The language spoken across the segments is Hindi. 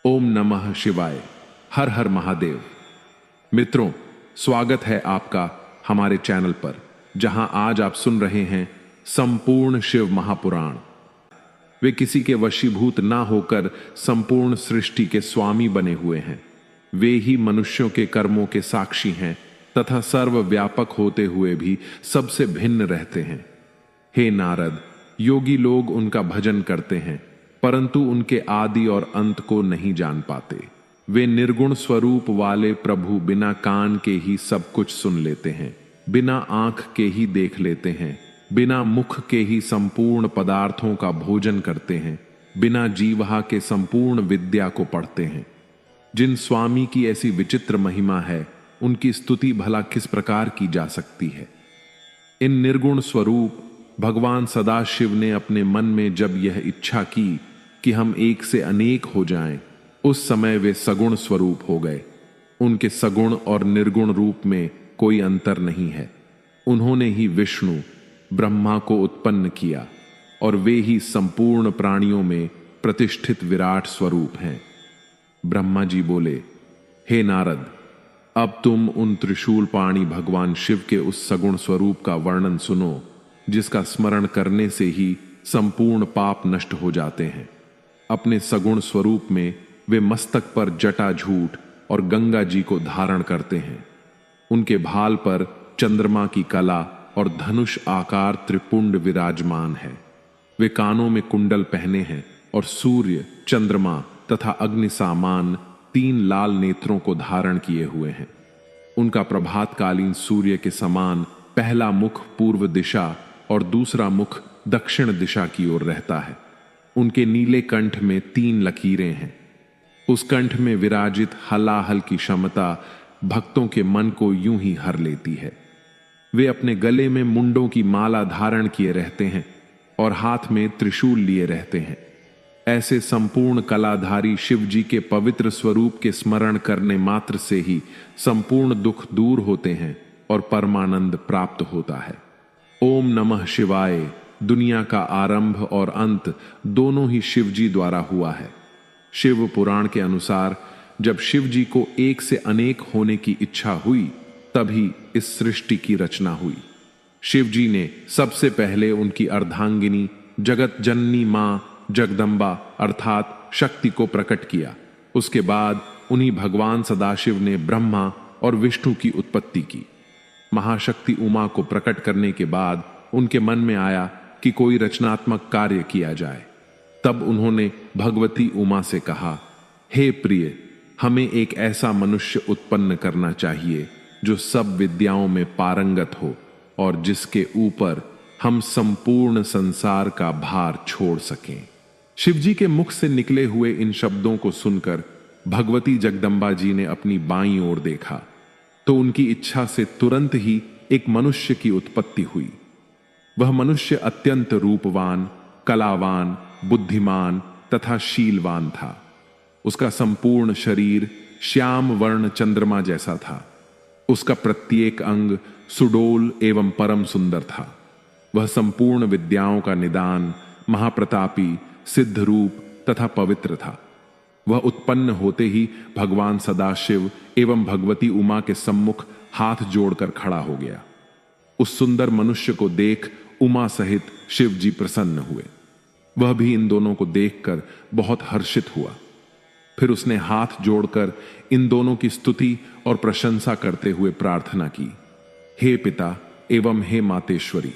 ओम नमः शिवाय। हर हर महादेव। मित्रों, स्वागत है आपका हमारे चैनल पर, जहां आज आप सुन रहे हैं संपूर्ण शिव महापुराण। वे किसी के वशीभूत ना होकर संपूर्ण सृष्टि के स्वामी बने हुए हैं। वे ही मनुष्यों के कर्मों के साक्षी हैं तथा सर्वव्यापक होते हुए भी सबसे भिन्न रहते हैं। हे नारद, योगी लोग उनका भजन करते हैं परंतु उनके आदि और अंत को नहीं जान पाते। वे निर्गुण स्वरूप वाले प्रभु बिना कान के ही सब कुछ सुन लेते हैं, बिना आंख के ही देख लेते हैं, बिना मुख के ही संपूर्ण पदार्थों का भोजन करते हैं, बिना जीवहा के संपूर्ण विद्या को पढ़ते हैं। जिन स्वामी की ऐसी विचित्र महिमा है, उनकी स्तुति भला किस प्रकार की जा सकती है। इन निर्गुण स्वरूप भगवान सदाशिव ने अपने मन में जब यह इच्छा की कि हम एक से अनेक हो जाएं, उस समय वे सगुण स्वरूप हो गए। उनके सगुण और निर्गुण रूप में कोई अंतर नहीं है। उन्होंने ही विष्णु ब्रह्मा को उत्पन्न किया और वे ही संपूर्ण प्राणियों में प्रतिष्ठित विराट स्वरूप हैं। ब्रह्मा जी बोले, हे नारद, अब तुम उन त्रिशूल पाणी भगवान शिव के उस सगुण स्वरूप का वर्णन सुनो, जिसका स्मरण करने से ही संपूर्ण पाप नष्ट हो जाते हैं। अपने सगुण स्वरूप में वे मस्तक पर जटा झूठ और गंगा जी को धारण करते हैं। उनके भाल पर चंद्रमा की कला और धनुष आकार त्रिपुंड विराजमान है। वे कानों में कुंडल पहने हैं और सूर्य, चंद्रमा तथा अग्नि सामान 3 लाल नेत्रों को धारण किए हुए हैं। उनका प्रभातकालीन सूर्य के समान पहला मुख पूर्व दिशा और दूसरा मुख दक्षिण दिशा की ओर रहता है। उनके नीले कंठ में 3 लकीरें हैं। उस कंठ में विराजित हलाहल की क्षमता भक्तों के मन को यूं ही हर लेती है। वे अपने गले में मुंडों की माला धारण किए रहते हैं और हाथ में त्रिशूल लिए रहते हैं। ऐसे संपूर्ण कलाधारी शिव जी के पवित्र स्वरूप के स्मरण करने मात्र से ही संपूर्ण दुख दूर होते हैं और परमानंद प्राप्त होता है। ओम नमः शिवाय। दुनिया का आरंभ और अंत दोनों ही शिव जी द्वारा हुआ है। शिव पुराण के अनुसार जब शिव जी को एक से अनेक होने की इच्छा हुई, तभी इस सृष्टि की रचना हुई। शिव जी ने सबसे पहले उनकी अर्धांगिनी जगत जननी मां जगदम्बा अर्थात शक्ति को प्रकट किया। उसके बाद उन्हीं भगवान सदाशिव ने ब्रह्मा और विष्णु की उत्पत्ति की। महाशक्ति उमा को प्रकट करने के बाद उनके मन में आया कि कोई रचनात्मक कार्य किया जाए। तब उन्होंने भगवती उमा से कहा, हे प्रिय, हमें एक ऐसा मनुष्य उत्पन्न करना चाहिए जो सब विद्याओं में पारंगत हो और जिसके ऊपर हम संपूर्ण संसार का भार छोड़ सकें। शिवजी के मुख से निकले हुए इन शब्दों को सुनकर भगवती जगदम्बा जी ने अपनी बाईं ओर देखा तो उनकी इच्छा से तुरंत ही एक मनुष्य की उत्पत्ति हुई। वह मनुष्य अत्यंत रूपवान, कलावान, बुद्धिमान तथा शीलवान था। उसका संपूर्ण शरीर श्याम वर्ण चंद्रमा जैसा था। उसका प्रत्येक अंग सुडोल एवं परम सुंदर था। वह संपूर्ण विद्याओं का निदान, महाप्रतापी, सिद्ध रूप तथा पवित्र था। वह उत्पन्न होते ही भगवान सदाशिव एवं भगवती उमा के सम्मुख हाथ जोड़कर खड़ा हो गया। उस सुंदर मनुष्य को देख उमा सहित शिव जी प्रसन्न हुए। वह भी इन दोनों को देखकर बहुत हर्षित हुआ। फिर उसने हाथ जोड़कर इन दोनों की स्तुति और प्रशंसा करते हुए प्रार्थना की, हे पिता एवं हे मातेश्वरी,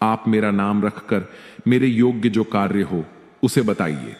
आप मेरा नाम रखकर मेरे योग्य जो कार्य हो उसे बताइए।